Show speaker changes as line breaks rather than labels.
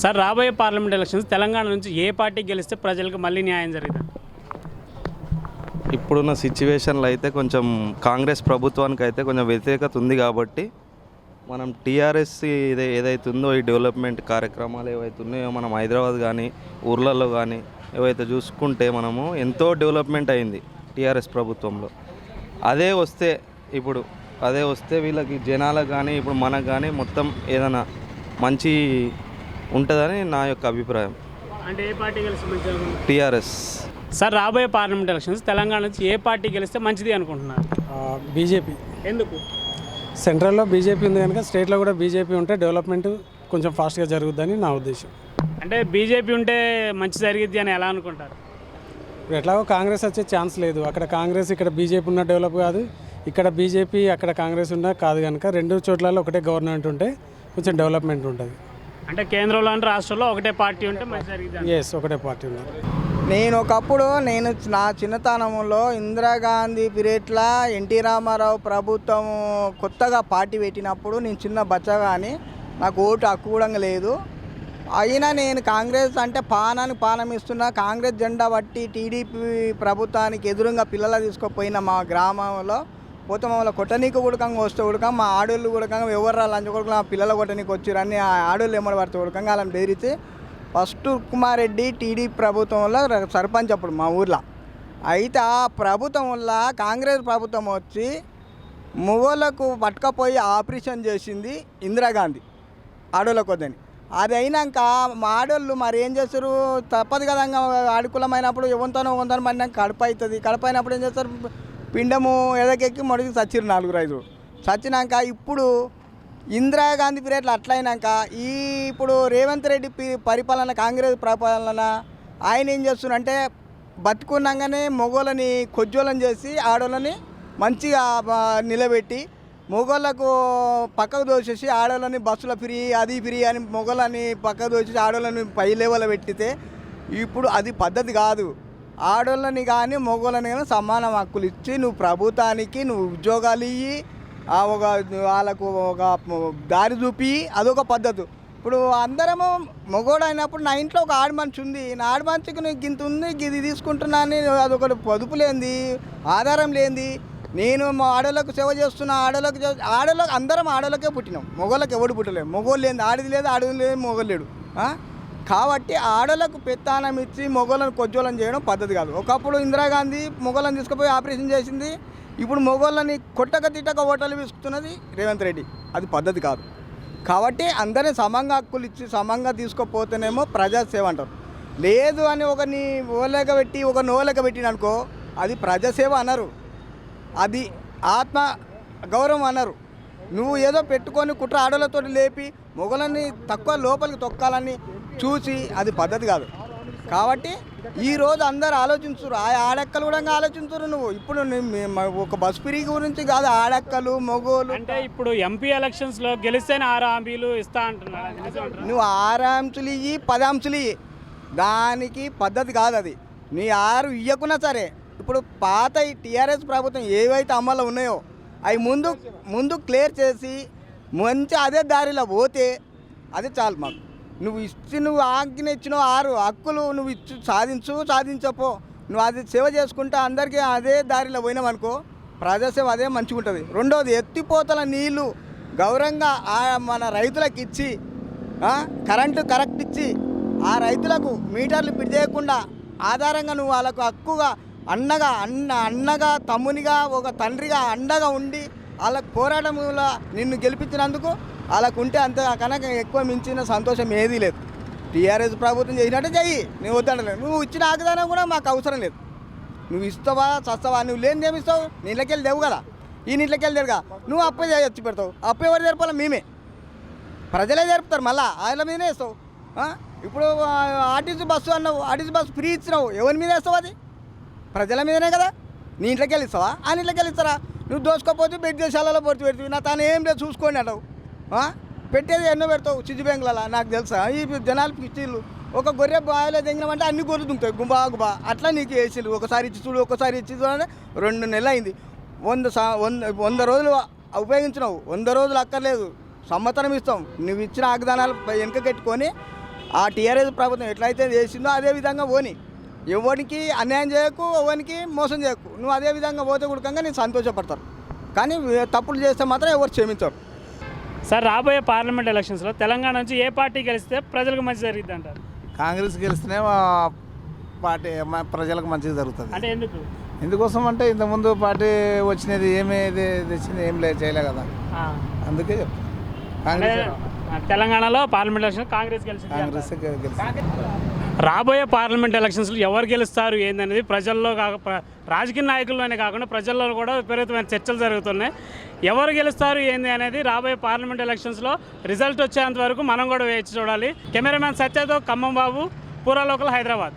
Sir రాబోయే parliament elections Telangana నుంచి ఏ party గెలిస్తే ప్రజలకు మళ్ళీ న్యాయం జరుగుతుంది?
ఇప్పుడున్న సిచ్యువేషన్లో అయితే కొంచెం కాంగ్రెస్ ప్రభుత్వానికి అయితే కొంచెం వ్యతిరేకత ఉంది కాబట్టి మనం టీఆర్ఎస్ ఏదైతే ఉందో ఈ డెవలప్మెంట్ కార్యక్రమాలు ఏవైతే ఉన్నాయో మనం హైదరాబాద్ కానీ ఊర్లలో కానీ ఏవైతే చూసుకుంటే మనము ఎంతో డెవలప్మెంట్ అయింది టీఆర్ఎస్ ప్రభుత్వంలో. అదే వస్తే వీళ్ళకి జనాలకు కానీ ఇప్పుడు మనకు కానీ మొత్తం ఏదైనా మంచి ఉంటుందని నా యొక్క అభిప్రాయం.
అంటే ఏ పార్టీ గెలిస్తే మంచిది?
టీఆర్ఎస్.
సార్ రాబోయే పార్లమెంట్ ఎలక్షన్స్ తెలంగాణ నుంచి ఏ పార్టీ గెలిస్తే మంచిది అనుకుంటున్నారు?
బీజేపీ.
ఎందుకు?
సెంట్రల్లో బీజేపీ ఉంది కనుక స్టేట్లో కూడా బీజేపీ ఉంటే డెవలప్మెంట్ కొంచెం ఫాస్ట్గా జరుగుద్దని నా ఉద్దేశం.
అంటే బీజేపీ ఉంటే మంచి జరిగిద్ది అని ఎలా అనుకుంటారు?
ఇప్పుడు ఎట్లాగో కాంగ్రెస్ వచ్చే ఛాన్స్ లేదు. అక్కడ కాంగ్రెస్ ఇక్కడ బీజేపీ ఉన్న డెవలప్ కాదు, ఇక్కడ బీజేపీ అక్కడ కాంగ్రెస్ ఉన్న కాదు కనుక రెండు చోట్లలో ఒకటే గవర్నమెంట్ ఉంటే కొంచెం డెవలప్మెంట్ ఉంటుంది.
అంటే కేంద్రంలో అంటే రాష్ట్రంలో ఒకటే పార్టీ ఉంటే మంచి జరిగింది.
ఎస్, ఒకటే పార్టీ ఉన్నారు.
నేను నా చిన్నతనంలో ఇందిరాగాంధీ పీరియడ్లో ఎన్టీ రామారావు ప్రభుత్వం కొత్తగా పార్టీ పెట్టినప్పుడు నేను చిన్న బచ్చగాని నాకు ఓటు హక్కు కూడా లేదు. అయినా నేను కాంగ్రెస్ అంటే పానానికి పానం ఇస్తున్నా. కాంగ్రెస్ జెండా పట్టి టీడీపీ ప్రభుత్వానికి ఎదురుగా పిల్లలు తీసుకుపోయిన మా గ్రామంలో పోతే మమ్మల్ని కొట్టనీకి ఉడకంగా వస్తే ఉడకం మా ఆడోళ్ళు ఉడకంగా ఎవరు లంచ కొడుకులు మా పిల్లల కొట్టనీకి వచ్చారని ఆ ఆడోళ్ళు ఏమని పడితే ఉడకంగా వాళ్ళని బెదిరితే ఫస్ట్ కుమారెడ్డి టీడీపీ ప్రభుత్వంలో సర్పంచ్ అప్పుడు మా ఊర్లో. అయితే ఆ ప్రభుత్వం వల్ల కాంగ్రెస్ ప్రభుత్వం వచ్చి మొగోళ్ళకు పట్టుకపోయి ఆపరేషన్ చేసింది ఇందిరాగాంధీ ఆడోళ్ళకు వద్దని. అది అయినాక మా ఆడోళ్ళు మరి ఏం చేస్తారు, తప్పదు కదా ఆడుకులమైనప్పుడు ఎవరితోనో పడినాక కడుపు అవుతుంది. కడుపు అయినప్పుడు ఏం చేస్తారు, పిండము ఎదకెక్కి మొదటి చచ్చిరు 4-5 చచ్చినాక ఇప్పుడు ఇందిరాగాంధీ పీరియడ్లో అట్లయినాక ఇప్పుడు రేవంత్ రెడ్డి పరిపాలన కాంగ్రెస్ పరిపాలన ఆయన ఏం చేస్తున్నారంటే బతుకున్నాగానే మొగోళ్ళని కొజ్జోళ్ళని చేసి ఆడోళ్ళని మంచిగా నిలబెట్టి మొగోళ్ళకు పక్కకు దోసేసి ఆడోళ్ళని బస్సులో ఫ్రీ అది ఫ్రీ అని మొగోళ్ళని పక్కకు దోసేసి ఆడోళ్ళని పై లెవెల్లో పెట్టితే ఇప్పుడు అది పద్ధతి కాదు. ఆడోళ్ళని కానీ మొగోళ్ళని కానీ సమాన హక్కులు ఇచ్చి నువ్వు ప్రభుత్వానికి నువ్వు ఉద్యోగాలు ఇవ్వి, ఒక వాళ్ళకు ఒక దారి చూపి అదొక పద్ధతి. ఇప్పుడు అందరము మగోడు అయినప్పుడు నా ఇంట్లో ఒక ఆడ మనిషి ఉంది, నా ఆడ మనిషికి నీకు ఇంత ఉంది ఇది తీసుకుంటున్నా అని అదొకటి పొదుపు లేనిది, ఆధారం లేనిది. నేను మా ఆడోళ్ళకు సేవ చేస్తున్నా, ఆడోళ్ళకి అందరం ఆడోళ్ళకే పుట్టినాం, మొగోళ్ళకి ఎవడు పుట్టలేము. మొగోళ్ళు లేని ఆడిది లేదు, ఆడది లేదు, మొగోళ్ళు లేడు. కాబట్టి ఆడోళ్ళకు పెత్తానం ఇచ్చి మొగోళ్ళని కొజ్జోళ్ళని చేయడం పద్ధతి కాదు. ఒకప్పుడు ఇందిరాగాంధీ మొగోళ్ళని తీసుకుపోయి ఆపరేషన్ చేసింది, ఇప్పుడు మొగోళ్ళని కొట్టక తిట్టక ఓటలు వేసుకుతున్నది రేవంత్ రెడ్డి. అది పద్ధతి కాదు. కాబట్టి అందరినీ సమంగా హక్కులు ఇచ్చి సమంగా తీసుకుపోతేనేమో ప్రజాసేవ అంటారు. లేదు అని ఒకరిని ఓలేక పెట్టి ఒక నోలేక పెట్టిననుకో అది ప్రజాసేవ అన్నారు, అది ఆత్మ గౌరవం అన్నారు. నువ్వు ఏదో పెట్టుకొని కుట్ర ఆడోళ్ళతో లేపి మొగలని తక్కువ లోపలికి తొక్కాలని చూసి అది పద్ధతి కాదు. కాబట్టి ఈరోజు అందరు ఆలోచించురు, ఆడక్కలు కూడా ఆలోచించురు. నువ్వు ఇప్పుడు ఒక బస్ ఫ్రీ గురించి కాదు, ఆడక్కలు మొగోలు
అంటే ఇప్పుడు ఎంపీ ఎలక్షన్స్లో గెలిస్తేనే 6 హామీలు ఇస్తా అంటున్నారు.
నువ్వు 6 అంశాలు ఇవ్వి 10 అంశాలు ఇవ్వి, దానికి పద్ధతి కాదు అది. నీ 6 ఇవ్వకున్నా సరే ఇప్పుడు పాత టీఆర్ఎస్ ప్రభుత్వం ఏవైతే అమలు ఉన్నాయో అవి ముందు క్లియర్ చేసి మంచి అదే దారిలో పోతే అది చాలు మాకు. నువ్వు ఆజ్ఞ ఇచ్చినావు 6 హక్కులు నువ్వు సాధించపో, నువ్వు అది సేవ చేసుకుంటా అందరికీ అదే దారిలో పోయినామనుకో ప్రజాసేవ అదే మంచిగా ఉంటుంది. రెండోది ఎత్తిపోతల నీళ్ళు గౌరవంగా మన రైతులకు ఇచ్చి కరెంటు కరెక్ట్ ఇచ్చి ఆ రైతులకు మీటర్లు పిడి చేయకుండా ఆధారంగా నువ్వు వాళ్ళకు హక్కుగా అన్నగా తమ్మునిగా ఒక తండ్రిగా అండగా ఉండి వాళ్ళకు పోరాటంలో నిన్ను గెలిపించినందుకు వాళ్ళకు ఉంటే అంత కనుక ఎక్కువ మించిన సంతోషం ఏదీ లేదు. టీఆర్ఎస్ ప్రభుత్వం చేసినట్టే చెయ్యి, నేను వద్దంటలేదు. నువ్వు ఇచ్చిన ఆగ్దానం కూడా మాకు అవసరం లేదు. నువ్వు ఇస్తావా చస్తావా, నువ్వు లేని ఏమిస్తావు, నీళ్ళకెళ్ళి లేవు కదా, ఈ నీళ్ళకెళ్ళి తెరుగా నువ్వు అప్పు వచ్చి పెడతావు. అప్పు ఎవరు జరపాలి? మేమే, ప్రజలే జరుపుతారు. మళ్ళీ ఆయన మీదనే వేస్తావు. ఇప్పుడు ఆర్టీసీ బస్సు అన్నావు, ఆర్టీసీ బస్సు ఫ్రీ ఇచ్చినావు, ఎవరి మీద వేస్తావు? అది ప్రజల మీదనే కదా. నీ ఇంట్లోకి వెళ్ళిస్తావా? ఆ ఇంట్లోకి వెళ్ళిస్తారా? నువ్వు దోసుకోపోతే బెడ్ దేశాలలో పొడిచి పెడుతుంది. నా తాను ఏం లేదు చూసుకోండి అంటావు. పెట్టేది ఎన్నో పెడతావు చిచ్చు బ్యాంకులలో. నాకు తెలుసా ఈ జనాలు పిచ్చిళ్ళు ఒక గొర్రె బావిలో దిగినామంటే అన్ని గొర్రెలు దుంకుతాయి గుబా. అట్లా నీకు వేసిళ్ళు. ఒకసారి ఇచ్చి చూడు, ఒకసారి ఇచ్చి చూడండి. 2 నెలలు అయింది. 100 రోజులు ఉపయోగించినావు, 100 రోజులు అక్కర్లేదు, సంవత్సరం ఇస్తాం. నువ్వు ఇచ్చిన ఆగ్దానాలు వెనుక కట్టుకొని ఆ టీఆర్ఎస్ ప్రభుత్వం ఎట్లయితే చేసిందో అదే విధంగా పోని. ఎవరికి అన్యాయం చేయకు, ఎవరికి మోసం చేయకు. నువ్వు అదే విధంగా పోతే కూడా నేను సంతోషపడతారు. కానీ తప్పులు చేస్తే మాత్రం ఎవరు క్షమించరు.
సార్ రాబోయే పార్లమెంట్ ఎలక్షన్స్లో తెలంగాణ నుంచి ఏ పార్టీ గెలిస్తే ప్రజలకు మంచి జరిగింది అంటారు?
కాంగ్రెస్ గెలిస్తేనే పార్టీ ప్రజలకు మంచిగా జరుగుతుంది.
అంటే ఎందుకు?
ఎందుకోసం అంటే ఇంతకుముందు పార్టీ వచ్చినది తెచ్చింది ఏం చేయలే కదా, అందుకే చెప్తాను కాంగ్రెస్.
తెలంగాణలో పార్లమెంట్ ఎలక్షన్ కాంగ్రెస్ గెలిచింది.
కాంగ్రెస్ గెలిచింది.
రాబోయే పార్లమెంట్ ఎలక్షన్స్లో ఎవరు గెలుస్తారు ఏందనేది ప్రజల్లో రాజకీయ నాయకుల్లోనే కాకుండా ప్రజల్లో కూడా విపరీతమైన చర్చలు జరుగుతున్నాయి. ఎవరు గెలుస్తారు ఏంది అనేది రాబోయే పార్లమెంట్ ఎలక్షన్స్లో రిజల్ట్ వచ్చేంత వరకు మనం కూడా వేచి చూడాలి. కెమెరామ్యాన్ సత్యతో ఖమ్మం బాబు, పూరా లోకల్, హైదరాబాద్.